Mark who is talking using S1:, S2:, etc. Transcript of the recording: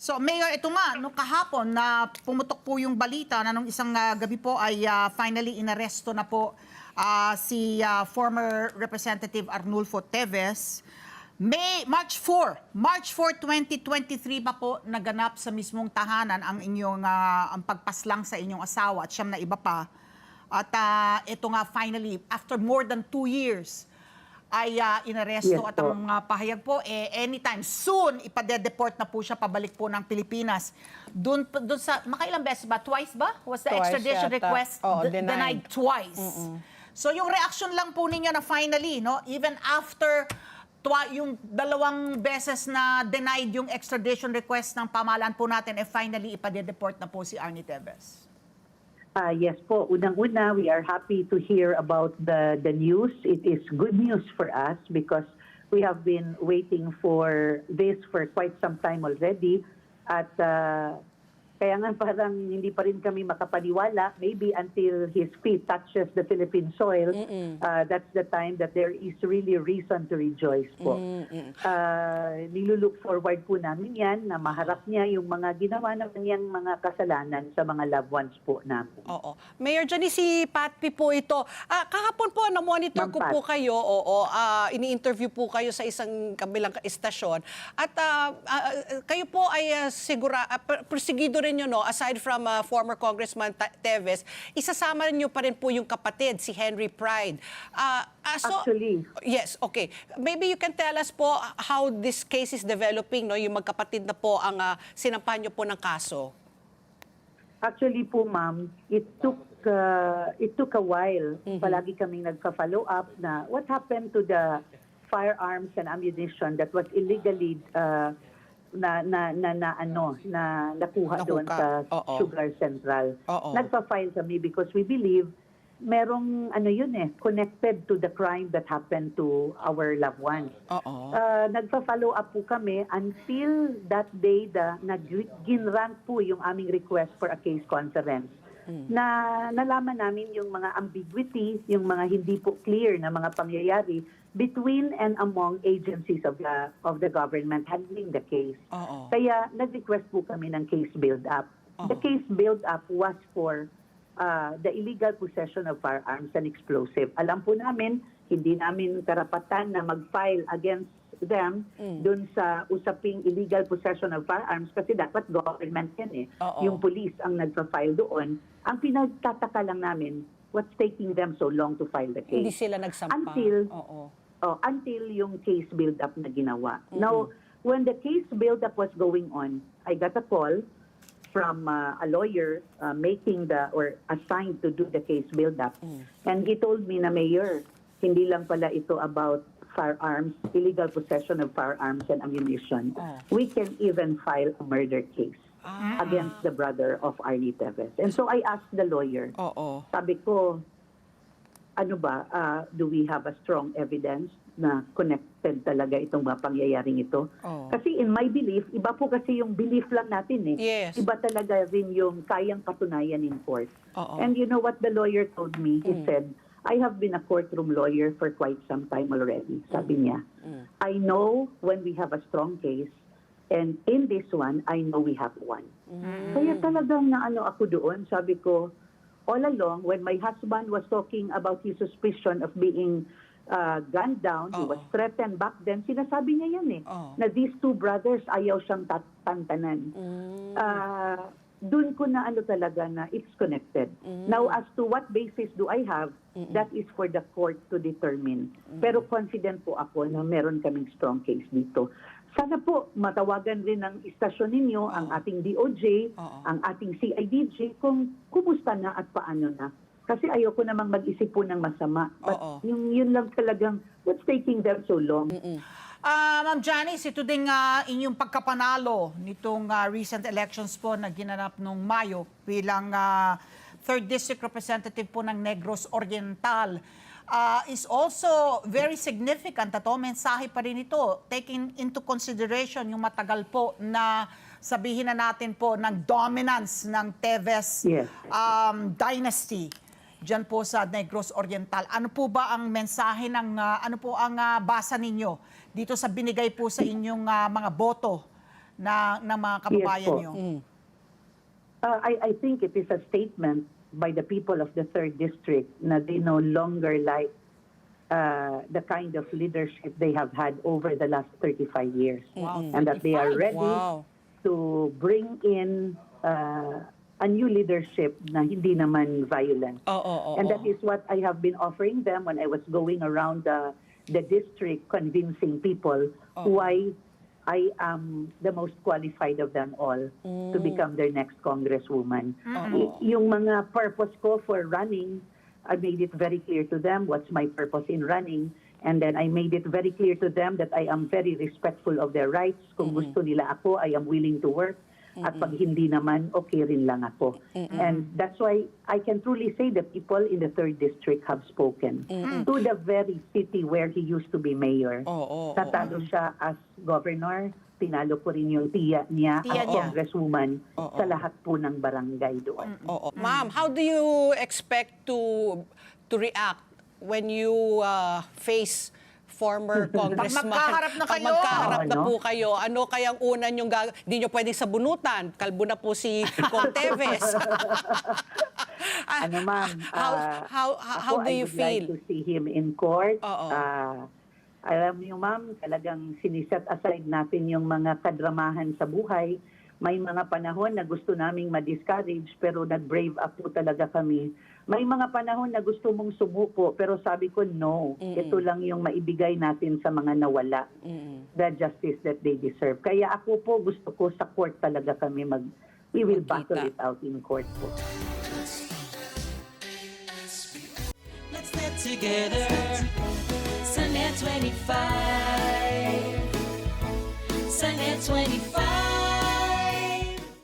S1: So, Mayor, ito nga, nung kahapon na pumutok po yung balita na nung isang gabi po ay finally inaresto na po si former Representative Arnulfo Teves. March 4, 2023 pa po naganap sa mismong tahanan ang inyong ang pagpaslang sa inyong asawa at siyam na iba pa. At ito nga finally, after more than 2 years, ay inaresto at ang pahayag po, anytime soon, ipade-deport na po siya pabalik po ng Pilipinas. Doon sa, makailang beses ba? Twice ba? Was the extradition request denied twice? So yung reaction lang po ninyo na finally, no, even after yung 2 beses na denied yung extradition request ng pamahalaan po natin, finally ipade-deport na po si Arnie Teves.
S2: Yes po. Unang-una, we are happy to hear about the news. It is good news for us because we have been waiting for this for quite some time already. At kaya nga parang hindi pa rin kami makapaniwala, maybe until his feet touches the Philippine soil, that's the time that there is really reason to rejoice po. Nilulook forward po namin yan na maharap niya yung mga ginawa naman niyang mga kasalanan sa mga loved ones po namin.
S3: Oo. Mayor Johnny, si Patpi po ito. Kahapon po, na-monitor ko po kayo, ini-interview po kayo sa isang kabilang istasyon. At kayo po ay persigido rin nyo, no, aside from former Congressman Teves, isasama niyo pa rin po yung kapatid, si Henry Pride.
S2: Actually.
S3: Yes, okay. Maybe you can tell us po how this case is developing, no, yung magkapatid na po ang sinampan niyo po ng kaso.
S2: Actually po, ma'am, it took a while. Palagi kaming nagka-follow up na what happened to the firearms and ammunition that was illegally nakuha doon sa Sugar Central. Nagpa-file kami because we believe merong connected to the crime that happened to our loved ones. Nagpa-follow up po kami until that day ginrant po yung aming request for a case conference. Na nalaman namin yung mga ambiguity, yung mga hindi po clear na mga pangyayari between and among agencies of the government handling the case. Kaya nag-request po kami ng case build-up. The case build-up was for the illegal possession of firearms and explosive. Alam po namin, hindi namin karapatan na mag-file against them dun sa usaping illegal possession of firearms kasi dapat government yan Yung police ang nagpa-file doon. Ang pinagtataka lang namin, what's taking them so long to file the case?
S3: Hindi sila nagsampa.
S2: Until yung case build-up na ginawa. Now, when the case build-up was going on, I got a call from a lawyer assigned to do the case build-up. And he told me na, Mayor, hindi lang pala ito about firearms, illegal possession of firearms and ammunition. We can even file a murder case against the brother of Arnie Teves. And so I asked the lawyer, sabi ko, do we have a strong evidence na connected talaga itong mga pangyayaring ito? Kasi in my belief, iba po kasi yung belief lang natin
S3: Yes.
S2: Iba talaga rin yung kayang patunayan in court. And you know what the lawyer told me? He said, I have been a courtroom lawyer for quite some time already. Sabi niya, I know when we have a strong case, and in this one, I know we have one. Kaya talagang ako doon, sabi ko, all along, when my husband was talking about his suspicion of being gunned down, he was threatened back then, sinasabi niya yan na these 2 brothers, ayaw siyang tantanan. Doon ko na talaga na it's connected. Now, as to what basis do I have, that is for the court to determine. Pero confident po ako na meron kaming strong case dito. Sana po matawagan rin ng istasyon ninyo ang ating DOJ, ang ating CIDG kung kumusta na at paano na. Kasi ayoko namang mag-isip po ng masama. But yun lang talagang what's taking them so long.
S1: Ma'am Janice, ito ding inyong pagkapanalo nitong recent elections po na ginanap noong Mayo bilang 3rd District Representative po ng Negros Oriental is also very significant. Mensahe pa rin ito, taking into consideration yung matagal po na sabihin na natin po ng dominance ng Teves dynasty dyan po sa Negros Oriental. Ano po ba ang mensahe ano po ang basa ninyo dito sa binigay po sa inyong mga boto ng mga kababayan
S2: po.
S1: niyo?
S2: I think it is a statement by the people of the 3rd District na they no longer like the kind of leadership they have had over the last 35 years.
S1: Wow,
S2: And that they are
S1: 35?
S2: ready
S3: Wow.
S2: to bring in a new leadership na hindi naman violent. And that is what I have been offering them when I was going around the district convincing people why I am the most qualified of them all to become their next congresswoman. Yung mga purpose ko for running, I made it very clear to them what's my purpose in running. And then I made it very clear to them that I am very respectful of their rights. Kung gusto nila ako, I am willing to work. At pag hindi naman, okay rin lang ako. And that's why I can truly say the people in the 3rd District have spoken to the very city where he used to be mayor. Tatalo siya as governor, tinalo ko rin yung tiya niya as congresswoman sa lahat po ng barangay doon.
S3: Ma'am, how do you expect to react when you face former congressman?
S1: magkaharap na
S3: Pag
S1: kayo.
S3: magkaharap na
S2: Oo,
S3: po kayo, ano kayang una niyong hindi niyo pwedeng sabunutan? Kalbo na po si Conteves.
S2: Ano ma'am,
S3: how
S2: ako,
S3: do you
S2: I would like
S3: feel?
S2: to see him in court.
S3: Oo.
S2: Alam niyo ma'am, talagang siniset aside natin yung mga kadramahan sa buhay. May mga panahon na gusto naming ma-discourage pero nag-brave up po talaga kami. May mga panahon na gusto mong sumuko pero sabi ko no. Ito lang yung maibigay natin sa mga nawala. The justice that they deserve. Kaya ako po gusto ko sa court talaga kami we will battle it out in court po.
S4: Let's get together. Sunday 25. Sunday 25.